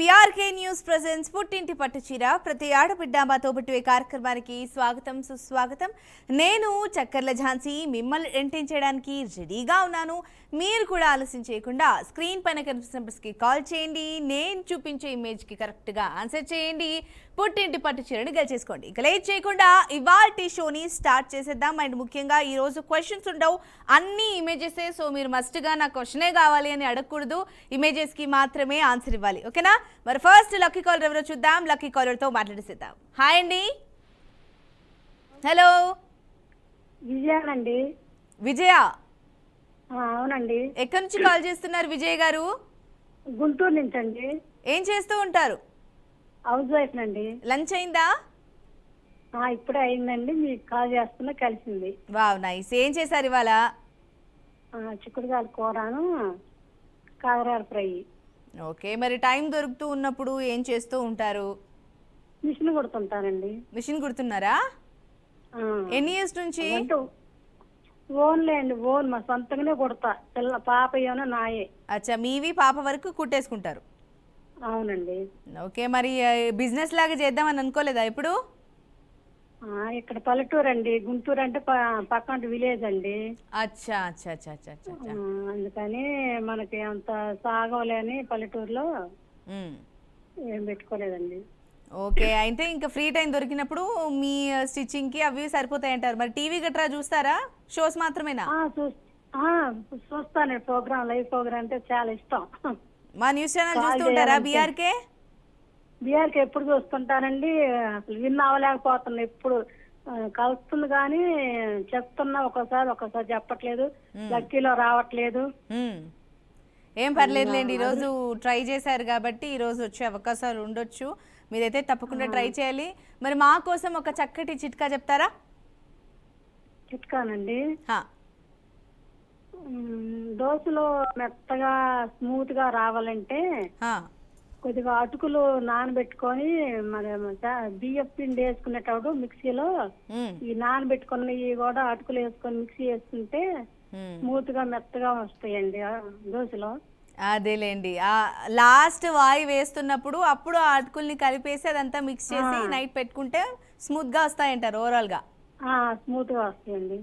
BRK news presence పుట్టింటి పట్టుచీర ప్రతి ఆడబిడ్డ మాతో పుట్టివే కార్యక్రమానికి స్వాగతం సుస్వాగతం. నేను చక్కర్ల ఝాన్సీ మిమ్మల్ని ఎంటర్టైన్ చేయడానికి రెడీగా ఉన్నాను. మీరు కూడా ఆలస్యం చేయకుండా స్క్రీన్ పైన కనిపిస్తున్న నెంబర్స్కి కాల్ చేయండి. నేను చూపించే ఇమేజ్కి కరెక్ట్గా ఆన్సర్ చేయండి. పుట్టింటి పట్టుచీరని గెలిచేసుకోండి. ఇక లేట్ చేయకుండా ఇవాల్టి షోని స్టార్ట్ చేసేద్దాం. అండ్ ముఖ్యంగా ఈరోజు క్వశ్చన్స్ ఉండవు, అన్ని ఇమేజెసే. సో మీరు మస్ట్గా నా క్వశ్చనే కావాలి అని అడగకూడదు, ఇమేజెస్కి మాత్రమే ఆన్సర్ ఇవ్వాలి. ఓకేనా? మరి ఫస్ట్ లక్కీ కాలర్ ఎవరో చూద్దాం. లక్కీ కాలర్తో మాట్లాడేసేద్దాం. హాయ్ అండి. హలో విజయానండి. విజయ? అవునండి. ఎక్కడి నుంచి కాల్ చేస్తున్నారు విజయ్ గారు? గుంటూరు నుంచి అండి. ఏం చేస్తూ ఉంటారు? హౌస్ వైఫ్ నండి. లంచ్ అయిందా? ఇప్పుడే అయిందండి. మీకు కాల్ చేస్తున్నా కలిసింది. Wow, nice. ఏం చేశారు ఇవాళ? చిక్కుడుకాయల కూరను కాకరకాయ ఫ్రై. ఓకే, మరి టైం దొరుకుతూ ఉన్నప్పుడు ఏం చేస్తూ ఉంటారు? మిషన్ కుడుతుంటానండి. మిషన్ కుడుతున్నారా? ఎన్ని ఇయర్స్ నుంచి? ఓన్లే అండి, ఓన్ మా సొంతంగానే కుడతా. పాప ఏమో నాయే. అచ్చా, మీవి పాప వరకు కుట్టేసుకుంటారు. అవునండి. ఓకే, మరి బిజినెస్ లాగా చేద్దామని అనుకోలేదా ఇప్పుడు? ఇక్కడ పల్లెటూరు అండి. గుంటూరు అంటే పక్కన విలేజ్ అండి. అచ్చా అచ్చా అచ్చా అచ్చా అచ్చా. అందుకని మనకి అంత సాగవలేని పల్లెటూరులో ఏం పెట్టుకోలేదండి. ఓకే, అయితే ఇంకా ఫ్రీ టైం దొరికినప్పుడు మీ స్టిచ్చింగ్కి అవి సరిపోతాయి అంటారు. మరి టీవీ గట్రా చూస్తారా? షోస్ మాత్రమేనా? చూస్తాను. ప్రోగ్రామ్, లైవ్ ప్రోగ్రామ్ అంటే చాలా ఇష్టం. మా న్యూస్ ఛానల్ చూస్తూ ఉంటారా? బీఆర్కే ఎప్పుడు చూస్తుంటానండి. అసలు విన్ అవ్వలేకపోతున్నా. ఎప్పుడు కలుస్తుంది కానీ చెప్తున్నా, ఒక్కోసారి చెప్పట్లేదు. లక్కీలో రావట్లేదు. ఏం పర్లేదులేండి, ఈరోజు ట్రై చేశారు కాబట్టి ఈరోజు వచ్చే అవకాశాలు ఉండొచ్చు. మీరైతే తప్పకుండా ట్రై చేయాలి. మరి మా కోసం ఒక చక్కటి చిట్కా చెప్తారా? చిట్కానండి. దోశలో మెత్తగా స్మూత్ గా రావాలంటే కొద్దిగా అటుకులు నానబెట్టుకొని, మరి బియ్యం పిండి వేసుకునేటప్పుడు మిక్సీలో ఈ నానబెట్టుకున్నవి కూడా అటుకులు వేసుకొని మిక్సీ వేసుకుంటే స్మూత్ గా మెత్తగా వస్తాయండి దోశలో. అదేలేండి, లాస్ట్ వాయి వేస్తున్నప్పుడు అప్పుడు ఆ అటుకుల్ని కలిపేసి అదంతా మిక్స్ చేసి నైట్ పెట్టుకుంటే స్మూత్ గా వస్తాయంటారు ఓవరాల్ గా. స్మూత్ గా వస్తాయండి.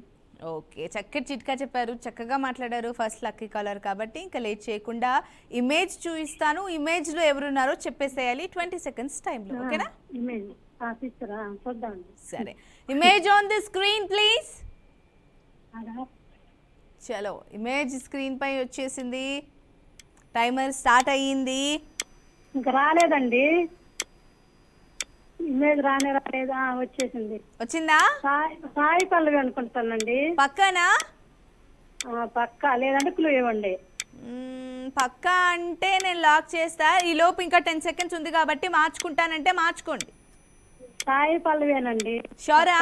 ఓకే, చక్కటి చిట్కా చెప్పారు, చక్కగా మాట్లాడారు. ఫస్ట్ లక్కీ కాలర్ కాబట్టి ఇంకా లేట్ చేయకుండా ఇమేజ్ చూపిస్తాను. ఇమేజ్ లో ఎవరున్నారో చెప్పేసేయాలి 20 seconds టైంలో. ఓకేనా? ఇమేజ్ చూద్దాం. సరే, image on the screen please. చలో, ఇమేజ్ స్క్రీన్ పై వచ్చేసింది. టైమర్ స్టార్ట్ అయ్యింది. ఇంకా రాలేదండి ఇమేజ్. రాలేదా? వచ్చేసింది. వచ్చిందా? సాయి పల్లవి అనుకుంటానండి. పక్కనా? పక్కా, లేదంటే క్లూ ఇవ్వండి. పక్కా అంటే నేను లాక్ చేస్తా. ఈ లోపు ఇంకా 10 seconds ఉంది కాబట్టి మార్చుకుంటానంటే మార్చుకోండి. సాయి పల్లవేనండి. షూరా?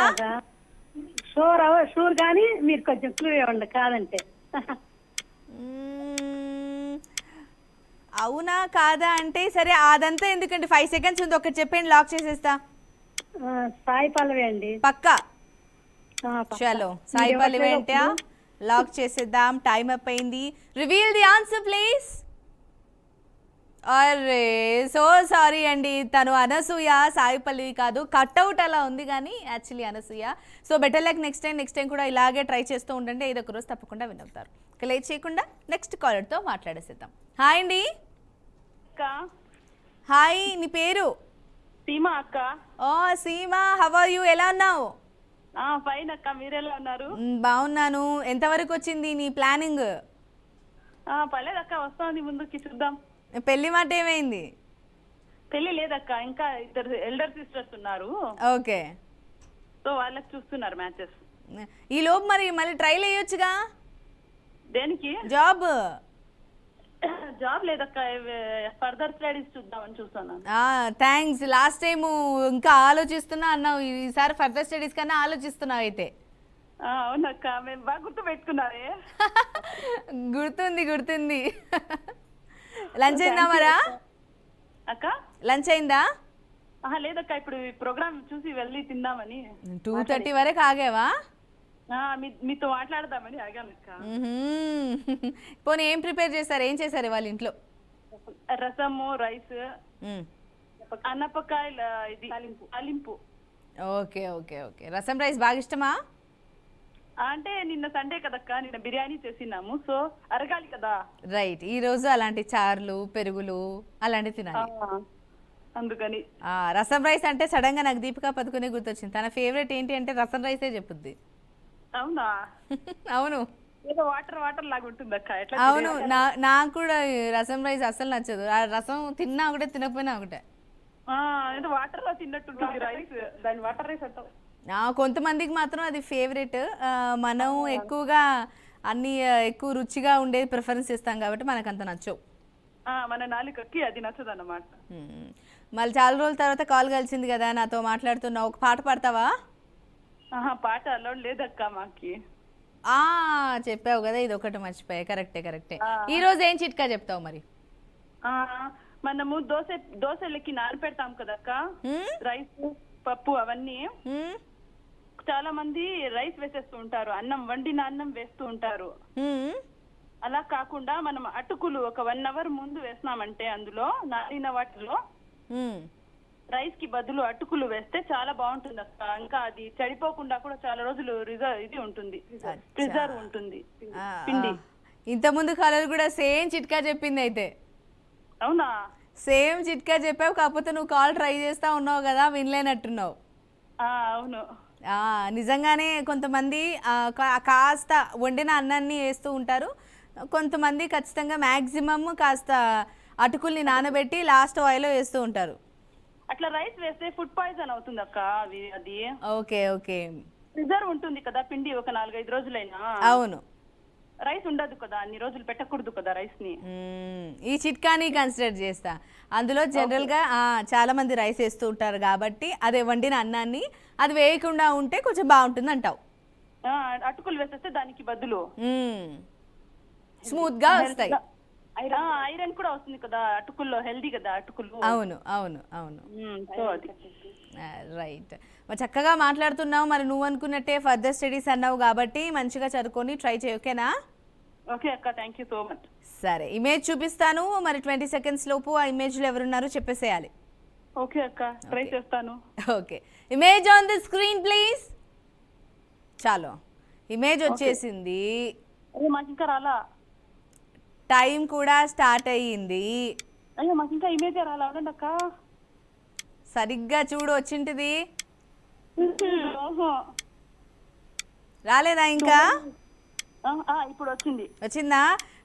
షూర్ కానీ మీరు కొంచెం క్లూ ఇవ్వండి కాదంటే. అవునా కాదా అంటే సరే, అదంతా ఎందుకండి, 5 seconds ఉంది, ఒకటి చెప్పండి, లాక్ చేసేస్తా. సాయి పల్లవి అండి. పక్కా? చలో, సాయి పల్లవి అంటే లాక్ చేసేద్దాం. టైం అప్ అయింది. Reveal the answer please. అరే సో సారీ అండి, తను అనసూయ, సాయి పల్లవి కాదు. కట్అవుట్ అలా ఉంది కానీ actually Anasuya. So better luck next time కూడా ఇలాగే ట్రై చేస్తూ ఉండండి. ఏదో ఒక రోజు తప్పకుండా విన్ అవుతారు. ఇక లేట్ చేయకుండా నెక్స్ట్ కాలర్తో మాట్లాడేసేద్దాం. హాయ్ అండి. హాయ్, నీ పేరు? సీమా అక్క. ఓ సీమా, హౌ ఆర్ యూ? ఎలా ఉన్నావు? ఫైన్ అక్క, మీరు ఎలా ఉన్నారు? బాగున్నాను. ఎంతవరకు వచ్చింది నీ ప్లానింగ్? పర్లేదక్క, వస్తుంది, ముందుకి చూద్దాం. పెళ్లి మాట ఏమైంది? పెళ్లి లేదక్క, ఇంకా ఇద్దరు ఎల్డర్ సిస్టర్స్ ఉన్నారు. ఓకే, సో వాళ్ళకి చూస్తున్నారు మ్యాచెస్. ఈ లోపు మరి మళ్ళీ ట్రైల్ వేయొచ్చుగా. దేనికి? జాబ్. జాబ్ లేదక్క, ఫర్దర్ స్టడీస్ చూద్దామని చూస్తున్నాను. థ్యాంక్స్. లాస్ట్ టైం ఇంకా ఆలోచిస్తున్నా అన్నావు, ఈసారి ఫర్దర్ స్టడీస్ కన్నా ఆలోచిస్తున్నావు అయితే. అవునక్క, మేము బాగా గుర్తు పెట్టుకున్నారే. గుర్తుంది. లంచ్ అయిందా మరా? అక్క లంచ్ అయిందా? లేదక్క, ఇప్పుడు ప్రోగ్రామ్ చూసి వెళ్ళి తిందామని. 2:30 వరకు ఆగేవా? మీతో మాట్లాడదామని ఆగాను అక్క. పోనీ ఏం ప్రిపేర్ చేశారు, ఏం చేశారు వాళ్ళ ఇంట్లో? రసము, రైస్, మ్మ్. అన్నపకాయల ఇది అలింపు. ఓకే ఓకే ఓకే, రసం రైస్ బాగా ఇష్టమా? అంటే నిన్న సండే కదక్క, నిన్న బిర్యానీ చేసినాము, సో అరగాలి కదా. రైట్, ఈ రోజు అలాంటి చార్లు, పెరుగులు అలాంటివి తినాలి. అందుకని రసం రైస్ అంటే సడన్ గా నాకు దీపికా పదుకునే గుర్తొచ్చింది. తన ఫేవరెట్ ఏంటి అంటే రసం రైసే చెప్పుద్ది. అవునా? అవును ఏదో వాటర్ వాటర్ లాగా ఉంటుంది అక్క, ఎట్లా? అవును, నాకు కూడా ఈ రసం రైస్ అస్సలు నచ్చదు. ఆ రసం తిన్నా ఒకటే, తినకపోయినా ఒకటే. ఏదో వాటర్ లో తిన్నట్టుంటుంది రైస్, దాని వాటర్ రైస్ అంటావు. కొంతమందికి మాత్రం అది ఫేవరెట్. మనం ఎక్కువగా అన్ని ఎక్కువ రుచిగా ఉండేది ప్రిఫరెన్స్ ఇస్తాం కాబట్టి మనకు అంత నచ్చవు. మన నాలుకకి అది నచ్చదు అన్నమాట. మళ్ళీ చాలా రోజుల తర్వాత కాల్ కలిసింది కదా, నాతో మాట్లాడుతున్నావు. ఒక పాట పాడతావా? పాట అలౌడ్ లేదక్క మాకి. చెప్పావు కదా, ఇది ఒకటి మర్చిపోయా. కరెక్టే. ఈ రోజు ఏం చిట్కా చెప్తావు మరి? మనము దోశలకి నానపెడతాం కదక్క, రైస్, పప్పు అవన్నీ. చాలా మంది రైస్ వేసేస్తూ ఉంటారు, వండిన అన్నం వేస్తూ ఉంటారు. అలా కాకుండా మనం అటుకులు ఒక 1 hour ముందు వేసినామంటే అందులో నానిన వాటిలో రైస్ కి బదులు అటుకులు వేస్తే చాలా బాగుంటుంది అక్క. ఇంకా అది చెడిపోకుండా కూడా చాలా రోజులు ప్రిజర్వ్ ఉంటుంది పిండి. ఇంత ముందు కాలం కూడా సేమ్ చిట్కా చెప్పింది అయితే. అవునా? సేమ్ చిట్కా చెప్పావు, కాకపోతే నువ్వు కాల్ ట్రై చేస్తా ఉన్నావు కదా, వినలేనట్టున్నావు. అవును. నిజంగానే కొంతమంది కాస్త వండిన అన్నాన్ని వేస్తూ ఉంటారు. కొంతమంది ఖచ్చితంగా మ్యాక్సిమమ్ కాస్త అటుకుల్ని నానబెట్టి లాస్ట్ ఆయిల్ వేస్తూ ఉంటారు. అట్లా రైస్ వేస్తే ఫుడ్ పాయిజన్ అవుతుంది అక్క. అది ఓకే ప్రిజర్వ్ ఉంటుంది కదా పిండి, ఒక 4-5 రోజులైనా. అవును, రైస్ ఉండదు కదా, అన్ని రోజులు పెట్టకూడదు కదా రైస్ ని. ఈ చిట్కాని కన్సిడర్ చేస్తా. అందులో జనరల్ గా చాలా మంది రైస్ వేస్తూ ఉంటారు కాబట్టి అదే వండిన అన్నాన్ని అది వేయకుండా ఉంటే కొంచెం బాగుంటుంది అంటావు. అటుకులు వేసేస్తే దానికి బదులు స్మూత్ గా వస్తాయి. ఐరన్ కూడా వస్తుంది కదా అటుకుల్లో, హెల్దీ కదా అటుకులు. అవును. రైట్, చక్కగా మాట్లాడుతున్నావు. మరి నువ్వు అనుకున్నట్టే ఫర్దర్ స్టడీస్ అన్నావు కాబట్టి మంచిగా చదువుకొని ట్రై చేయి. ఓకేనా? ఓకే అక్క, థ్యాంక్ యూ సో మచ్. సరే, ఇమేజ్ చూపిస్తాను. మరి 20 seconds లోపు ఆ ఇమేజ్ లో ఎవరున్నారో చెప్పేసేయాలి. ఓకే అక్క, ట్రై చేస్తాను. Okay, image on the screen please. చాలు, ఇమేజ్ వచ్చేసింది. మాకు ఇంకా రాలా. టైం కూడా స్టార్ట్ అయ్యింది. అయ్యో మాకు ఇంకా ఇమేజ్ రాలా. అక్క సరిగ్గా చూడు, వచ్చింటిది. రాలేదా ఇంకా? ఇప్పుడు వచ్చిందా?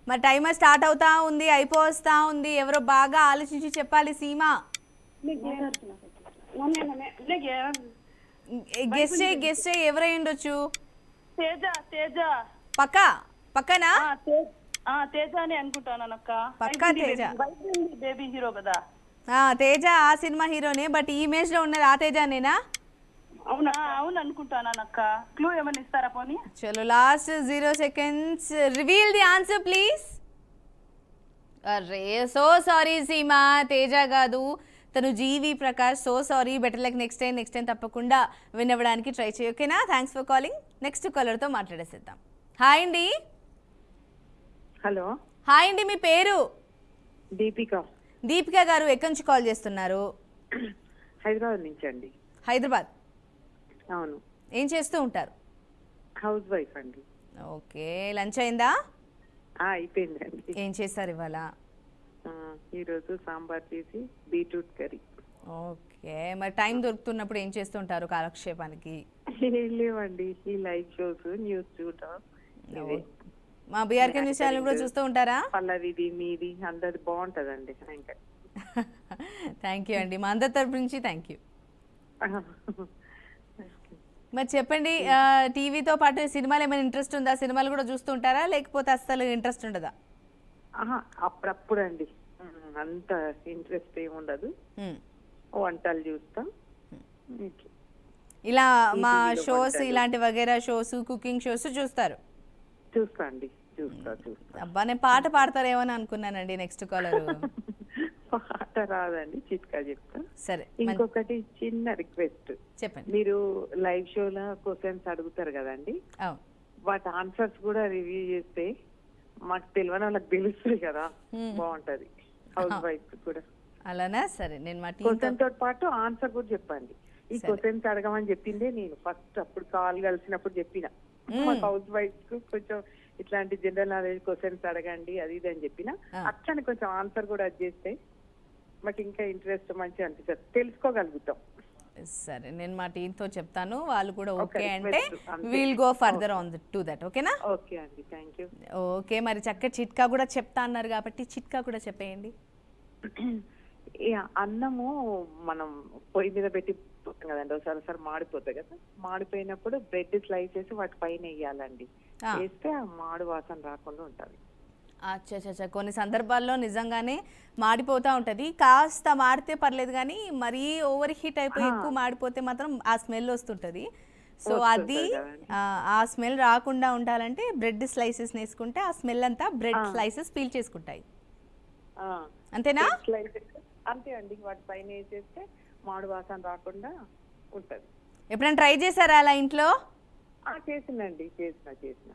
మరి టైమర్ స్టార్ట్ అవుతా ఉంది, అయిపోస్తా ఉంది. ఎవరో బాగా ఆలోచించి చెప్పాలి. సీమా, గెస్ట్ చేయి ఎవరై ఉండొచ్చు? తేజ పక్కనా? తేజ అని అనుకుంటాను అక్క. పక్కా తేజ, బేబీ హీరో కదా. తేజ ఆ సినిమా హీరోనే. బట్ ఈ ఇమేజ్ లో ఉన్నది ఆ తేజనేనా? అవునా? అవును అనుకుంటాను అక్క. క్లూ ఏమైనా ఇస్తారా పోనీ? చలో, last 0 seconds. Reveal the answer please. అరే సో సారీ సీమా, తేజ కాదు, తను GV Prakash. So sorry. Better like next time తప్పకుండా వినవడానికి ట్రై చేయి. ఓకేనా? Thanks for calling. నెక్స్ట్ కాలర్తో మాట్లాడేసేద్దాం. హాయ్ అండి. హలో. హాయ్ అండి, మీ పేరు? దీపిక గారు, ఎక్కడి నుంచి కాల్ చేస్తున్నారు? హైదరాబాద్ నుంచి అండి. హైదరాబాద్? అవును. ఏం చేస్తూ ఉంటారు? హౌస్ వైఫ్ అండి. ఓకే, లంచ్ అయిందా? అయిపోయిందండి. ఏం చేశారు ఇవాళ? ఈరోజు సాంబార్ చేసి బీట్రూట్ కర్రీ. ఓకే, మరి టైం దొరుకుతున్నప్పుడు ఏం చేస్తుంటారు కాలక్షేపానికి? ఏం లేవండి, ఈ లైవ్ షోస్, న్యూస్ చూడటం. మా బీఆర్కే న్యూస్ ఛానల్ కూడా చూస్తూ ఉంటారా? పల్లవిది మీది అందరి బాగుంటదండి. థ్యాంక్ యూ అండి, మా అందరి తరపు నుంచి థ్యాంక్ యూ. మరి చెప్పండి, టీవీతో పాటు సినిమాలు ఏమైనా ఇంట్రెస్ట్ ఉందా? సినిమాలు కూడా చూస్తూ ఉంటారా, లేకపోతే అస్సలు ఇంట్రెస్ట్ ఉండదా? అప్పుడప్పుడు అండి, అంత ఇంట్రెస్ట్ ఏమి ఉండదు. వంటలు చూస్తాం. ఇలా మా షోస్, ఇలాంటి వగేరా షోస్, కుకింగ్ షోస్ చూస్తారు? చూస్తా అండి, చూస్తా. అబ్బా, నేను పాట పాడతారేమని అనుకున్నానండి. Next caller. పాట రాదండి, చిట్కా చెప్తా. సరే, ఇంకొకటి చిన్న రిక్వెస్ట్. చెప్పండి. మీరు లైవ్ షోలో క్వశ్చన్స్ అడుగుతారు కదండి, వాటి ఆన్సర్స్ కూడా రివ్యూ చేస్తే మాకు తెలియని వాళ్ళకి తెలుస్తుంది కదా, బాగుంటది. హౌస్ వైఫ్ కూడా. అలానా? సరే, నేను మా టీంతో క్వశ్చన్ తో పాటు ఆన్సర్ కూడా చెప్పండి. ఈ క్వశ్చన్స్ అడగమని చెప్పిందే నేను ఫస్ట్ అప్పుడు కాల్ కలిసినప్పుడు చెప్పిన మా హౌస్ వైఫ్ కు కొంచెం ఇట్లాంటి జనరల్ నాలెడ్జ్ క్వశ్చన్స్ అడగండి అది ఇది అని చెప్పిన. అట్లనే కొంచెం ఆన్సర్ కూడా అది చేస్తే మాకు ఇంకా ఇంట్రెస్ట్ మంచిగా అనిపిస్తుంది, తెలుసుకోగలుగుతాం. సరే, నేను మా టీంతో చెప్తాను, వాళ్ళు కూడా ఓకే Okay, అంటే అంతే. Will go further on to that. ఓకేనా? ఓకే అండి, థ్యాంక్ యూ. ఓకే, మరి చక్కటి చిట్కా కూడా చెప్తా అన్నారు కాబట్టి చిట్కా కూడా చెప్పేయండి. అన్నము మనం పొయ్యి మీద పెట్టి పోతాం కదండి, ఒకసారి మాడిపోతాయి కదా, మాడిపోయినప్పుడు బ్రెడ్ స్లైస్ చేసి వాటి పైన వేయాలండి. వేస్తే ఆ మాడు వాసన రాకుండా ఉంటుంది. అచ్చా, కొన్ని సందర్భాల్లో నిజంగానే మాడిపోతూ ఉంటుంది. కాస్త మాడితే పర్లేదు, కానీ మరీ ఓవర్ హీట్ అయిపోయి ఎక్కువ మాడిపోతే మాత్రం ఆ స్మెల్ వస్తుంటుంది. సో అది ఆ స్మెల్ రాకుండా ఉండాలంటే బ్రెడ్ స్లైసెస్ వేసుకుంటే ఆ స్మెల్ అంతా బ్రెడ్ స్లైసెస్ పీల్ చేసుకుంటాయి. అంతేనా? అంతే అండి, వాటి పైన వేసేస్తే మాడు వాసన రాకుండా ఉంటది. ఎప్పుడైనా ట్రై చేశారా అలా ఇంట్లో? చేసిందండి, చేసిన.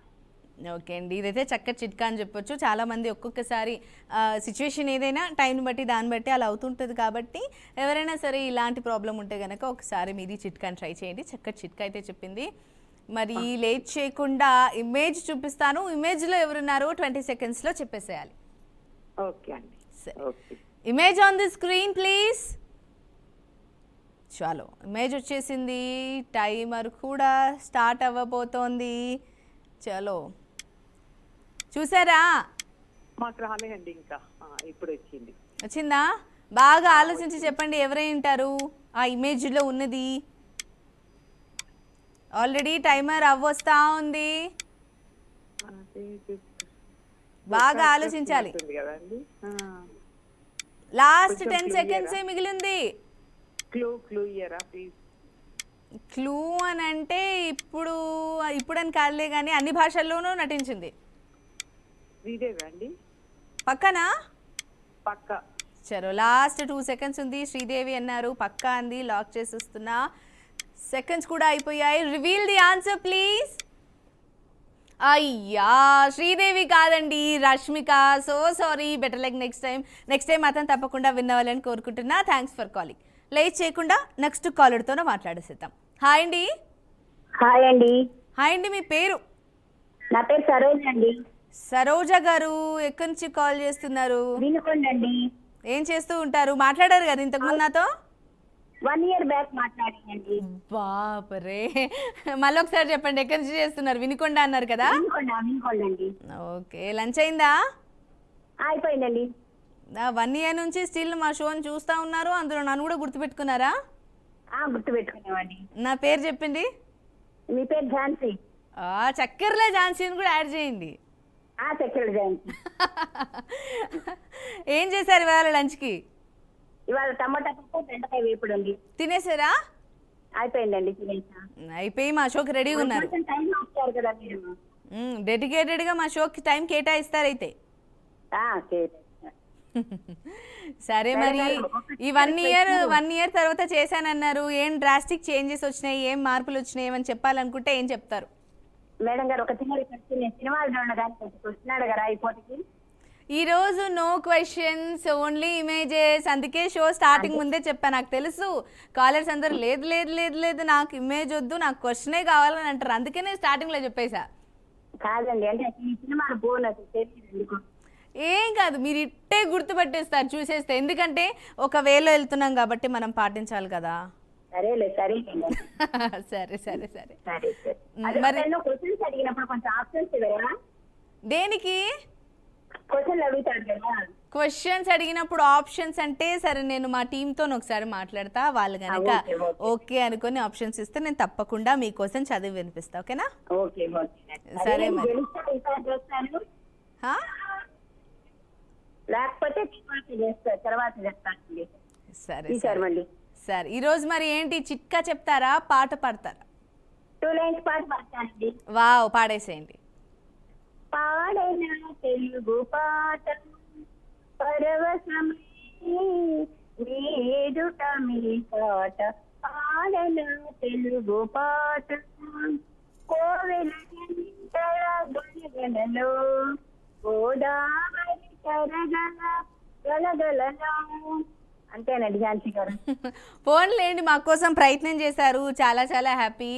ఓకే అండి, ఇదైతే చక్కటి చిట్కా అని చెప్పొచ్చు. చాలామంది ఒక్కొక్కసారి సిచ్యువేషన్ ఏదైనా టైంని బట్టి దాన్ని బట్టి అలా అవుతుంటుంది. కాబట్టి ఎవరైనా సరే ఇలాంటి ప్రాబ్లం ఉంటే కనుక ఒకసారి మీది చిట్కాని ట్రై చేయండి. చక్కటి చిట్కా అయితే చెప్పింది. మరి లేట్ చేయకుండా ఇమేజ్ చూపిస్తాను. ఇమేజ్లో ఎవరున్నారో 20 సెకండ్స్లో చెప్పేసేయాలి. ఓకే అండి, okay. Image on the screen please. చాలు, ఇమేజ్ వచ్చేసింది. టైమర్ కూడా స్టార్ట్ అవ్వబోతోంది. చలో, చూసారా? మాకు రాలేదండి ఇంకా, ఇప్పుడు వచ్చిందా? బాగా ఆలోచించి చెప్పండి, ఎవరై ఉంటారు ఆ ఇమేజ్లో ఉన్నది. ఆల్రెడీ టైమర్ అవ్వొస్తా ఉంది, బాగా ఆలోచించాలి. లాస్ట్ 10 సెకండ్స్ మిగిలింది. క్లూ ఇయరా ప్లీజ్. క్లూ అని అంటే ఇప్పుడని కాదులే, కానీ అన్ని భాషల్లోనూ నటించింది. శ్రీదేవి అండి? పక్కనా? పక్క. చలో, లాస్ట్ 2 సెకండ్స్ ఉంది. శ్రీదేవి అన్నారు, పక్కా అంది. లాక్ చేసేస్తున్నా. సెకండ్స్ కూడా అయిపోయాయి. Reveal the answer please. అయ్యా, శ్రీదేవి కాదండి, Rashmika. So sorry, better like next time మాత్రం తప్పకుండా విన్ అవ్వాలని కోరుకుంటున్నా. Thanks for calling. లేట్ చేయకుండా నెక్స్ట్ కాలర్తోనే మాట్లాడేసేద్దాం. హాయ్ అండి. హాయ్ అండి. హాయ్ అండి, మీ పేరు? నా పేరు సరోజ అండి. సరోజ గారు, ఎక్కడి నుంచి కాల్ చేస్తున్నారు? వినుకోండి అండి. ఏం చేస్తూ ఉంటారు? మాట్లాడారు కదా ఇంతకుముందు నాతో? 1 year బ్యాక్ మాట్లాడానండి. బాపరే, మళ్ళీ ఒకసారి చెప్పండి, ఎక్కడి నుంచి చేస్తున్నారు? వినుకొండ అన్నారు కదా? వినుకోండి అండి. ఓకే, లంచ్ అయిందా? అయిపోయిందండి. 1 year నుంచి స్టిల్ మా షోని చూస్తూ ఉన్నారు. అందులో నన్ను కూడా గుర్తుపెట్టుకున్నారా? గుర్తు పెట్టుకున్నామండి. నా పేరు చెప్పింది. మీ పేరు ఝాన్సీ. చక్కెరలే ఝాన్సీని కూడా యాడ్ చేయండి. చక్కెర ఝాన్సీ. ఏం చేశారు ఇవాళ లంచ్కి? ఇవాళ టమాటా పప్పు, బెండకాయ వేపుడు అండి. తినేసారా? అయిపోయిందండి, తినేసా. అయిపోయి మా షోకి రెడీగా ఉన్నారు. టైం వచ్చారు కదా మీరు. డెడికేటెడ్గా మా షోకి టైం కేటాయిస్తారైతే. సరే, మరి ఈ 1 year తర్వాత చేశానన్నారు. ఏం డ్రాస్టిక్ చేంజెస్ వచ్చినాయి, ఏం మార్పులు వచ్చినాయి ఏమని చెప్పాలనుకుంటే ఏం చెప్తారు? మేడం గారు, ఒక చిన్న సినిమాలు చూడడానికి వస్తున్నాడు కదా అయిపోతుంది. ఈరోజు నో క్వశ్చన్స్, ఓన్లీ ఇమేజెస్. అందుకే షో స్టార్టింగ్ ముందే చెప్పాను. నాకు తెలుసు కాలర్స్ అందరూ లేదు లేదు లేదు లేదు నాకు ఇమేజ్ వద్దు, నాకు క్వశ్చనే కావాలని అంటారు. అందుకే నేను స్టార్టింగ్లో చెప్పేశా. కాదండి, అంటే ఈ సినిమాలు బోనస్ తెలియదు. ఏం కాదు, మీరు ఇట్టే గుర్తుపట్టేస్తారు చూసేస్తే. ఎందుకంటే ఒక వేలో వెళ్తున్నాం కాబట్టి మనం పాటించాలి కదా. సరే సరే. మరి క్వశ్చన్స్ అడిగినప్పుడు కొంచెం ఆప్షన్స్ ఇవ్వరా? దేనికి? క్వశ్చన్లు అడుగుతాడు కదా. క్వశ్చన్స్ అడిగినప్పుడు ఆప్షన్స్ అంటే సరే, నేను మా టీంతో ఒకసారి మాట్లాడతా. వాళ్ళు కనుక ఓకే అనుకుని ఆప్షన్స్ ఇస్తే నేను తప్పకుండా మీకోసం చదివి వినిపిస్తా. ఓకేనా? సరే మరి. లేకపోతే తర్వాత చెప్తాను. సరే, ఈరోజు మరి ఏంటి చిట్కా చెప్తారా, పాట పాడతారా? 2 lines పాట పాడతానండి. వావ్, పాడేసేయండి. పాడైన తెలుగు పాట పరవశమీ ఎదుట మీ పాట. పాడైన తెలుగు పాట కోవెల గణగణలో గోదావరి తరగల అంతేనండి ఝాన్సీ గారు. ఫోన్లేండి, మా కోసం ప్రయత్నం చేశారు, చాలా చాలా హ్యాపీ.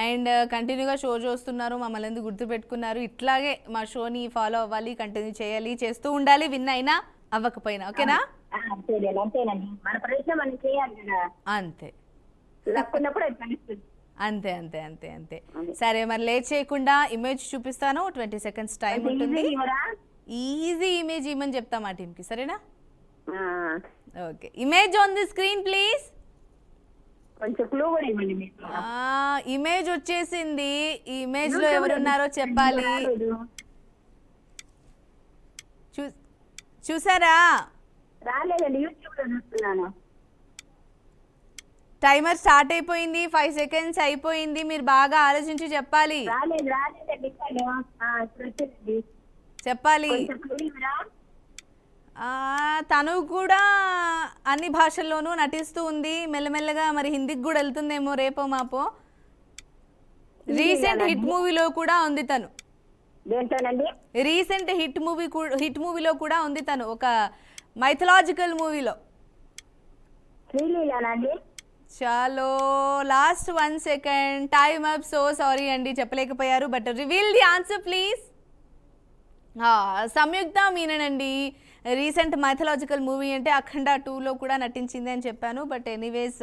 అండ్ కంటిన్యూగా షో చూస్తున్నారు, మమ్మల్ని ఎందుకు గుర్తుపెట్టుకున్నారు. ఇట్లాగే మా షోని ఫాలో అవ్వాలి, కంటిన్యూ చేయాలి, చేస్తూ ఉండాలి, విన్ అయినా అవ్వకపోయినా. ఓకేనా? అంతేనండి, మన ప్రయత్నం మనం చేయాలి కదా, అంతే లక్కున్నప్పుడు అది కలుస్తుంది. అంతే అంతే అంతే అంతే. సరే, మరి లేట్ చేయకుండా ఇమేజ్ చూపిస్తాను. 20 seconds టైం ఉంటుంది. ఈజీ ఇమేజ్ ఇమ్మని చెప్తా మా టీంకి, సరేనా? Okay, image on the screen please. కొంచెం క్లూ కూడా ఇవ్వండి మీకు. ఇమేజ్ వచ్చేసింది. ఈ ఇమేజ్ లో ఎవరున్నారో చెప్పాలి. చూసారా? రాలేదండి, యూట్యూబ్ లో చూస్తున్నాను. టైమర్ స్టార్ట్ అయిపోయింది, 5 seconds అయిపోయింది. మీరు బాగా ఆలోచించి చెప్పాలి. చెప్పాలి. తను కూడా అన్ని భాషల్లోనూ నటిస్తూ ఉంది మెల్లమెల్లగా. మరి హిందీకి కూడా వెళ్తుందేమో రేపో మాపో. రీసెంట్ హిట్ మూవీలో కూడా ఉంది తను. రీసెంట్ హిట్ మూవీలో కూడా ఉంది తను, ఒక మైథలాజికల్ మూవీలో. చాలో, last 1 second, time up. So sorry అండి, చెప్పలేకపోయారు. But reveal the answer please. Samyuktha Menon అండి. రీసెంట్ మైథలాజికల్ మూవీ అంటే అఖండ 2లో కూడా నటించింది అని చెప్పాను. బట్ ఎనీవేస్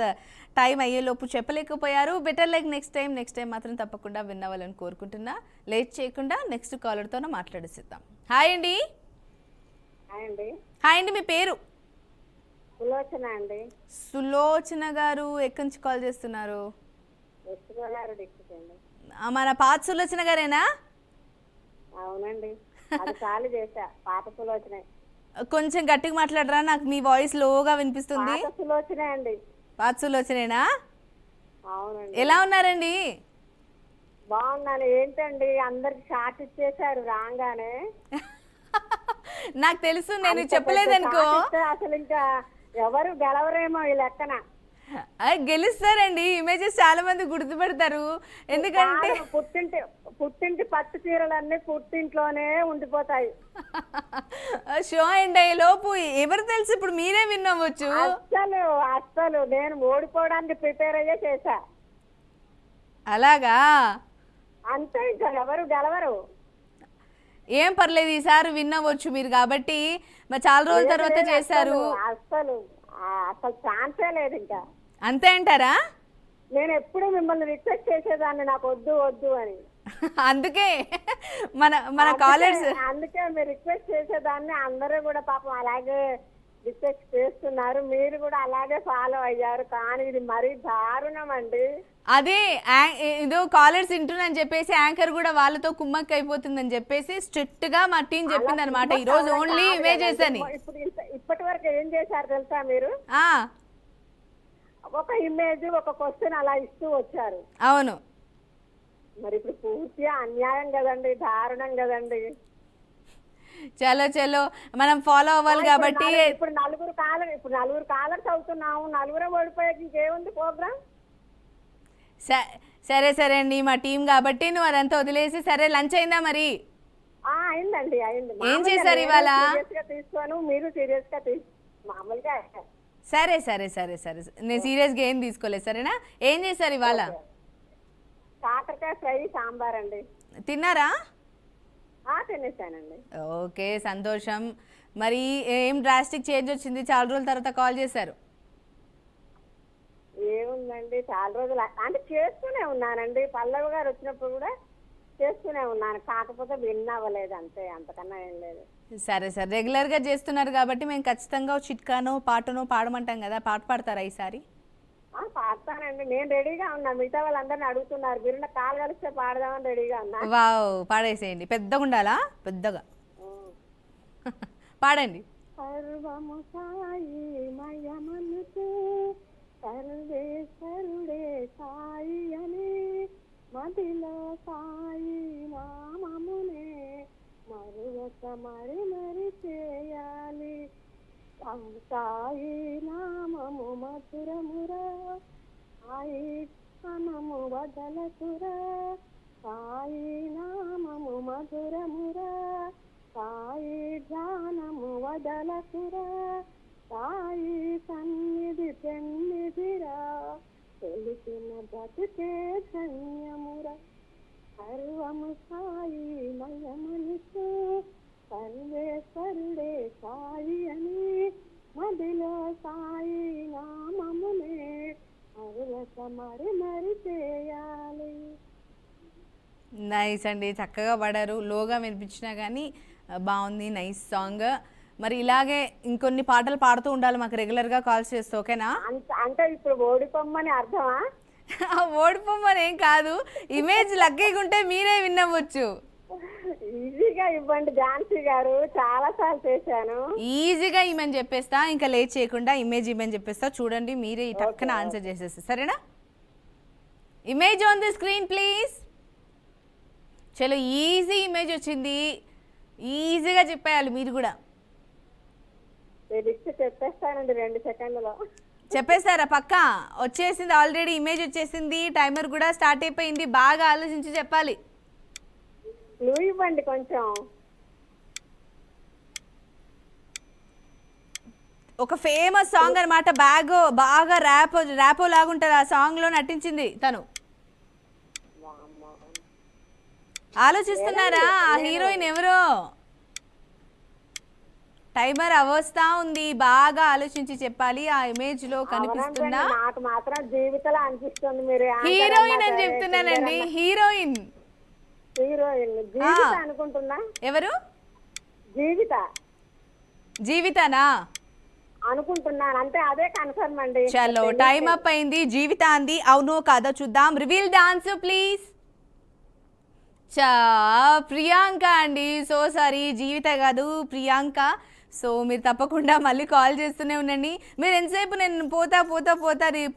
టైం అయ్యేలోపు చెప్పలేకపోయారు. బెటర్ లైక్ నెక్స్ట్ టైం మాత్రం తప్పకుండా విన్ అవ్వాలని కోరుకుంటున్నా. లేట్ చేయకుండా నెక్స్ట్ కాలర్తోనే మాట్లాడేసిద్దాం. హాయ్ అండి. హాయ్ అండి, మీ పేరు? సులోచన అండి. సులోచన గారు, ఎక్కడి నుంచి కాల్ చేస్తున్నారు? మన పాత సులోచన గారేనా? అవునండి, అది చాలు చేశా. పాత సులోచన. కొంచెం గట్టిగా మాట్లాడరా, నాకు మీ వాయిస్ లోగా వినిపిస్తుంది. సులోచన అండి. పాత సులోచనేనా? అవునండి. ఎలా ఉన్నారండి? బాగున్నాను. ఏంటండి అందరికి షార్ట్ ఇచ్చేసారు రాగానే. నాకు తెలుసు, నేను చెప్పలేదనుకో. అసలు ఇంకా ఎవరు గెలవరేమో ఈ లెక్కన. గెలుస్తారండి, ఇమేజెస్ చాలా మంది గుర్తుపెడతారు. ఎందుకంటే పుట్టింటి పట్టు చీరలన్నీ పుట్టింట్లోనే ఉండిపోతాయి. షో ఎండ్ అయ్యే లోపు ఎవరు తెలుసు, ఇప్పుడు మీరే విన్ అవ్వచ్చు. అస్సలు నేను ఓడిపోవడానికి ప్రిపేర్ అయ్యే చేశా. అలాగా? అంతే, ఇంకా ఎవరు గెలవరు. ఏం పర్లేదు, ఈసారి విన్ అవ్వచ్చు మీరు కాబట్టి. మరి చాలా రోజుల తర్వాత చేశారు. అసలు ఛాన్సే లేదు ఇంకా. అంతే అంటారా? నేను ఎప్పుడు మిమ్మల్ని రిక్వెస్ట్ చేసేదాన్ని, నాకు వద్దు వద్దు అని. అందుకే మన కాలర్స్, అందుకే మీరు రిక్వెస్ట్ చేసేదాన్ని. అందరూ కూడా పాపం అలాగే రిక్వెస్ట్ చేస్తున్నారు, మీరు కూడా అలాగే ఫాలో అయ్యారు. కానీ ఇది మరీ దారుణం అండి. అదే ఏదో కాలర్స్ వింటున్నాను చెప్పేసి యాంకర్ కూడా వాళ్ళతో కుమ్మక్క అయిపోతుందని చెప్పేసి స్ట్రిక్ట్ గా మా టీం చెప్పింది అనమాట. ఈ రోజు ఓన్లీ ఇమేజెస్ అని. ఇప్పటి వరకు ఏం చేశారు తెలుసా మీరు? ఒక ఇమేజ్, ఒక క్వశ్చన్ అలా ఇస్తూ వచ్చారు. అవును. మరి ఇప్పుడు పూర్తిగా అన్యాయం కదండి, దారుణం కదండి. చలో మనం ఫాలో అవ్వాలి కాబట్టి. ఇప్పుడు నలుగురు కాలర్స్ అవుతున్నాము, నలుగురే ఓడిపోయాక ఇంకేముంది ప్రోగ్రామ్. సరే అండి, మా టీం కాబట్టి నువ్వు అదంతా వదిలేసి. సరే, లంచ్ అయిందా మరి? అయిందండి. ఏం చేశారు ఇవాళ? తీసుకోను, మీరు సీరియస్ గా మామూలుగా. సరే, నేను సీరియస్ గా ఏం తీసుకోలేదు. సరేనా? ఏం చేశారు ఇవాళ? కాకరకాయ ఫ్రై, సాంబార్ అండి. తిన్నారా? తినేసానండి. ఓకే, సంతోషం. మరి ఏం డ్రాస్టిక్ చేంజ్ వచ్చింది? చాలా రోజుల తర్వాత కాల్ చేశారు. ఏముందండి, చాలా రోజులు అంటే చేస్తూనే ఉన్నానండి. పల్లవి గారు వచ్చినప్పుడు కూడా చేస్తూనే ఉన్నాను, కాకపోతే విన్ అవ్వలేదు అంతే, అంతకన్నా ఏం లేదు. సరే, రెగ్యులర్ గా చేస్తున్నారు కాబట్టి మేము ఖచ్చితంగా చిట్కానో పాటనో పాడమంటాం కదా. పాట పాడతారా ఈసారి? పాడతానండి, నేను రెడీగా ఉన్నా. మిగతా వాళ్ళందరినీ అడుగుతున్నారు, మీరు కాలు కలిస్తే పాడదామని రెడీగా ఉన్నా. వావ్, పాడేసేయండి. పెద్దగా ఉండాలా? పెద్దగా పాడండి. సర్వము సాయి మయమనుచు సర్వేశ్వరుడే సాయి అని మదిలో సాయి నామమునే మరువక మరి చేయాలి. సాయి నామము మధురమురా, సాయి మనము వదలకురా. సాయి నామము మధురమురా, సాయి ధ్యానము వదలకురా సాయి సన్నిధి పెన్నిధిరా తెలిసిన బతుకే ధన్యమురా సర్వము సాయి మయమనిసు సర్వేశ్వరుడే సాయి అని మదిలో సాయి నామమునే అరులక మరి చేయాలి. నైస్ అండి, చక్కగా పాడారు. లోగా వినిపించినా కానీ బాగుంది, నైస్ సాంగ్. మరి ఇలాగే ఇంకొన్ని పాటలు పాడుతూ ఉండాలి మాకు రెగ్యులర్గా కాల్స్ చేస్తూ, ఓకేనా? అంటే ఇప్పుడు ఓడిపోమ్మని అర్థమా? ఓడిపోమని ఏం కాదు, ఇమేజ్ లక్కీగా ఉంటే మీరే విన్నవచ్చు. ఈజీగా ఇవ్వండి ఝాన్సీ గారు, చాలా సార్లు చేశాను. ఈజీగా ఇమని చెప్పేస్తా, ఇంకా లేట్ చేయకుండా ఇమేజ్ ఇమని చెప్పేస్తా. చూడండి మీరే ఈ టక్కన ఆన్సర్ చేసేస్తా, సరేనా? Image on the screen please. చలో, ఈజీ ఇమేజ్ వచ్చింది, ఈజీగా చెప్పేయాలి మీరు కూడా. లిస్ట్ చెప్పేస్తానండి 2 సెకండ్లలో. చెప్పేశారా? పక్క వచ్చేసింది, ఆల్రెడీ ఇమేజ్ వచ్చేసింది, టైమర్ కూడా స్టార్ట్ అయిపోయింది. బాగా ఆలోచించి చెప్పాలి. నువ్వు ఇవ్వండి కొంచెం. ఒక ఫేమస్ సాంగ్ అనమాట, బాగా ర్యాపో లాగుంటుంది. ఆ సాంగ్ లో నటించింది తను. ఆలోచిస్తున్నారా? ఆ హీరోయిన్ ఎవరో? టైమర్ అవస్థా ఉంది, బాగా ఆలోచించి చెప్పాలి. ఆ ఇమేజ్ లో కనిపిస్తుందా? నాకు మాత్రం జీవితంలో అనిపిస్తుంది మీరు హీరోయిన్ అని చెప్తున్నానండి, హీరోయిన్. హీరోయిన్ జీవిత అనుకుంటున్నా. ఎవరు? జీవితనా అనుకుంటున్నాను, అంటే అదే కన్ఫర్మ్ అండి. చలో, టైం అప్ అయింది. జీవిత అంది, అవునో కాదో చూద్దాం. Reveal the answer please. Priyanka అండి, సో సారీ, జీవిత కాదు ప్రియాంక. సో మీరు తప్పకుండా మళ్ళీ కాల్ చేస్తూనే ఉండండి. మీరు ఎంతసేపు నేను పోతా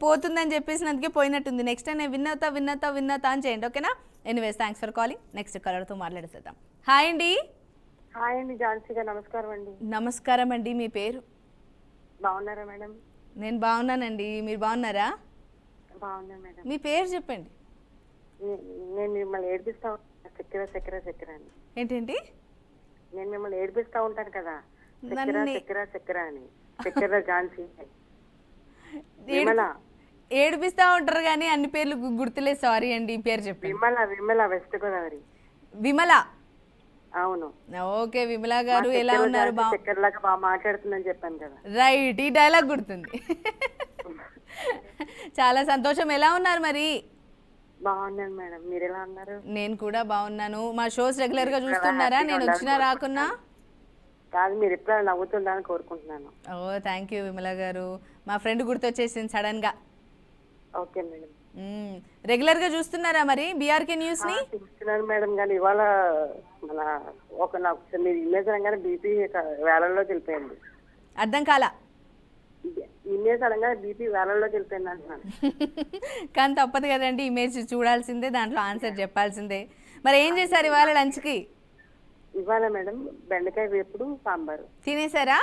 పోతుందని చెప్పేసినందుకే పోయినట్టుంది. నెక్స్ట్ టైం నేను విన్నవుతా అని చేయండి, ఓకేనా? Anyways, thanks for calling. Next కాలర్తో మాట్లాడేసేద్దాం. హాయ్ అండి. హాయ్ అండి ఝాన్సీ గారు, నమస్కారం అండి. నమస్కారం అండి, మీ పేరు? బాగున్నారా మేడం? నేను బాగున్నానండి, మీరు బాగున్నారా? బాగున్నా మేడం. మీ పేరు చెప్పండి. నేను మిమ్మల్ని ఏడిపిస్తా చక్కెర అని. ఏంటండి? నేను మిమ్మల్ని ఏడిపిస్తా ఉంటాను కదా, చక్కెర అని. చక్కెర ఝాన్సీ ఏడిపిస్తా ఉంటారు కానీ అన్ని పేర్లు గుర్తులే, సారీ అండి. పేరు చెప్పండి. విమల వెస్ట్ గోదావరి. విమల? అవును. ఓకే, విమల గారు ఎలా ఉన్నారు? చక్కెరలాగా బాగా మాట్లాడుతుందని చెప్పాను కదా. రైట్, ఈ డైలాగ్ గుర్తుంది. చాలా సంతోషం. ఎలా ఉన్నారు మరి? బాగున్నాను మేడం, మీరు ఎలా ఉన్నారు? నేను కూడా బాగున్నాను. మా షోస్ రెగ్యులర్ గా చూస్తున్నారా? నేను వచ్చినా రాకున్నా? కాదు, మీరు ఎప్పుడు నవ్వుతుందని కోరుకుంటున్నాను. ఓ థ్యాంక్ యూ విమల గారు. మా ఫ్రెండ్ గుర్తొచ్చేసింది సడన్ గా. Okay madam. రెగ్యులర్ గా చూస్తున్నారా మరి బీఆర్కే న్యూస్ ని? చూస్తున్నాను మేడం, కానీ ఇవాళ నాకు మీరు ఇమేజ్ అనగానే బీపీ వేలల్లోకి వెళ్ళిపోయింది. అర్థం కాలా? ఇమేజ్ అనగానే బీపీ వేలల్లోకి వెళ్ళిపోయింది అంటున్నాను. కానీ తప్పదు కదండి, ఇమేజ్ చూడాల్సిందే, దాంట్లో ఆన్సర్ చెప్పాల్సిందే. మరి ఏం చేశారు ఇవాళ లంచ్కి? ఇవాళ మేడం బెండకాయ వేపుడు సాంబారు. తినేసారా?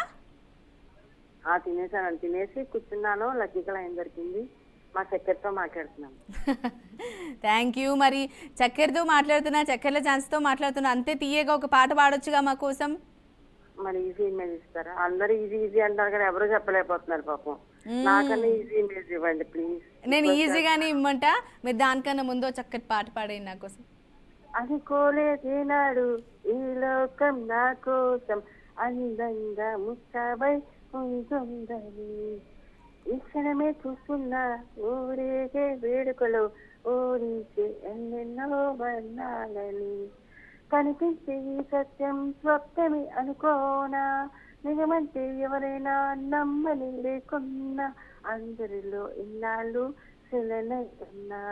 తినేసాను. తినేసి కూర్చున్నాను, లక్కీగా ఏం దొరికింది, మా చక్కెరతో మాట్లాడుతున్నాను. Thank you. మరి చక్కెరతో మాట్లాడుతున్నా, చక్కెరల ఛాన్స్తో మాట్లాడుతున్నా, అంతే తీయగా ఒక పాట పాడొచ్చుగా మా కోసం. మరి ఈజీ ఇమేజ్ ఇస్తారా? అందరూ ఈజీ అంటారు కానీ ఎవరు చెప్పలేకపోతున్నారు పాపం. నాకన్నా ఈజీ ఇమేజ్ ఇవ్వండి ప్లీజ్. నేను ఈజీగానే ఇమ్మంటా, మీరు దానికన్నా ముందు చక్కటి పాట పాడేయండి నా కోసం. అనుకోలేదేనాడు ఈ లోకం నా కోసం అందంగా ముస్తాబై ఉంటుందని, ఈ క్షణమే చూస్తున్నా ఊరేగే వేడుకలో ఊరించే ఎన్నెన్నో వర్ణాలని, కనిపించే ఈ సత్యం స్వప్నమి అనుకోనా, నిజమంటే ఎవరైనా నమ్మని లేకున్నా, అందరిలో ఇన్నాళ్ళు శిలనయ్యన్నా,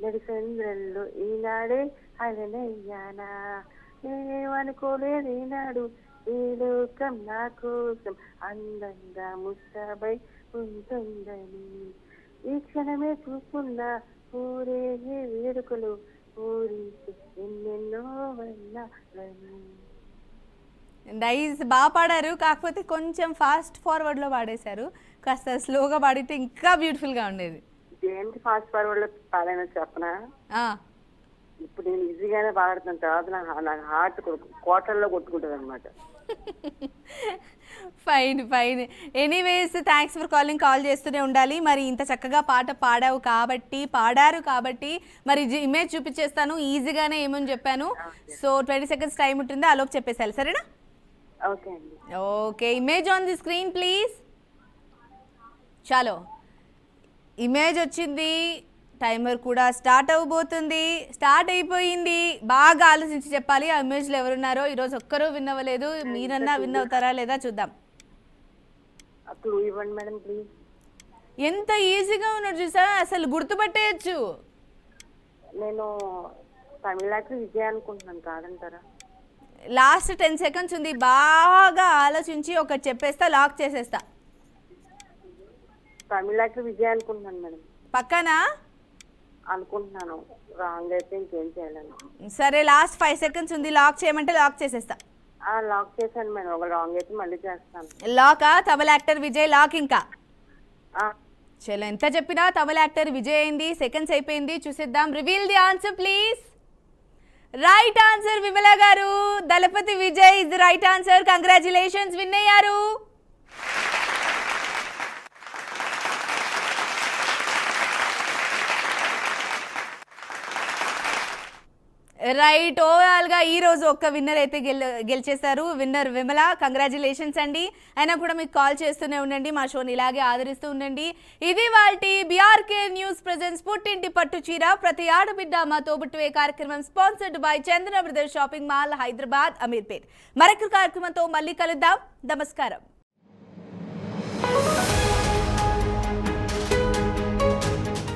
నడిచంద్రంలో ఈనాడే అలనయ్యానా, నేనేమనుకోలేదు ఈనాడు ఈ లోకం నా కోసం అందంగా ముస్తాబై ఉంటుందని, ఈ క్షణమే చూస్తున్నా ఊరేగే వేడుకలు ఊరించి ఎన్నెన్నో వర్ణాలని. నైస్, బాగా పాడారు. కాకపోతే కొంచెం ఫాస్ట్ ఫార్వర్డ్లో పాడేశారు, కాస్త స్లోగా పాడితే ఇంకా బ్యూటిఫుల్గా ఉండేది. ఏంటి ఫాస్ట్ ఫార్వర్డ్ లో పాడైనా చెప్పనా? ఇప్పుడు నేను ఈజీగానే పాడుతున్న తర్వాత నాకు హార్ట్ కోటల్లో కొట్టుకుంటుంది అనమాట. Fine fine. Anyways thanks for calling. Call చేస్తూనే ఉండాలి. మరి ఇంత చక్కగా పాట పాడారు కాబట్టి మరి ఇమేజ్ చూపించేస్తాను. ఈజీగానే ఏమని చెప్పాను. సో 20 seconds టైం ఉంటుంది, ఆలోపు చెప్పేసాలి, సరేనా? ఓకే అండి. Okay, image on the screen please. చాలో, ఇమేజ్ వచ్చింది. టైమర్ కూడా స్టార్ట్ అవ్వబోతుంది. స్టార్ట్ అయిపోయింది. బాగా ఆలోచించి చెప్పాలి ఆ ఇమేజ్లో ఎవరున్నారో. ఈరోజు ఒక్కరూ విన్ అవ్వలేదు. మీరన్నా విన్ అవుతారా లేదా చూద్దాం. క్లూ ఇవ్వండి మేడం ప్లీజ్. ఎంత ఈజీగా ఉన్నాడు చూసా, అసలు గుర్తుపట్టేయచ్చు. నేను తమిళనాడు విజయ్ అనుకుంటున్నాను, కాదంటారా? లాస్ట్ 10 seconds ఉంది. బాగా ఆలోచించి ఒకటి చెప్పేస్తా, లాక్ చేసేస్తా. తమిళనాడు విజయ్ అనుకుంటున్నాను మేడం. పక్కనా అనుకుంటున్నాను, రాంగ్ అయితే ఇంకేం చేయాలని. సరే, లాస్ట్ 5 seconds ఉంది. లాక్ చేయమంటే లాక్ చేసేస్తా. లాక్ చేశాను మేడం, ఒక రాంగ్ అయితే మళ్ళీ చేస్తాను. లాకా? తమిళ యాక్టర్ విజయ్ లాక్. ఇంకా చలో, ఎంత చెప్పినా తమిళ యాక్టర్ విజయ్ అయింది. సెకండ్స్ అయిపోయింది, చూసేద్దాం. Reveal the answer please. Right answer Vimala గారు. Thalapathy Vijay is the right answer. Congratulations, win అయ్యారు. రైట్, ఓవరాల్గా ఈరోజు ఒక్క విన్నర్ అయితే గెలిచేశారు. విన్నర్ విమల. కంగ్రాచులేషన్స్ అండి. అయినా కూడా మీకు కాల్ చేస్తూనే ఉండండి, మా షోని ఇలాగే ఆదరిస్తూ ఉండండి. ఇది వాల్టి బీఆర్కే న్యూస్ ప్రెజెన్స్ పుట్టింటి పట్టు చీర ప్రతి ఆడబిడ్డ మా తోబుట్టువే కార్యక్రమం sponsored by Chandana brothers shopping mall, Hyderabad, Ameerpet. మరొక కార్యక్రమంతో మళ్ళీ కలుద్దాం. నమస్కారం.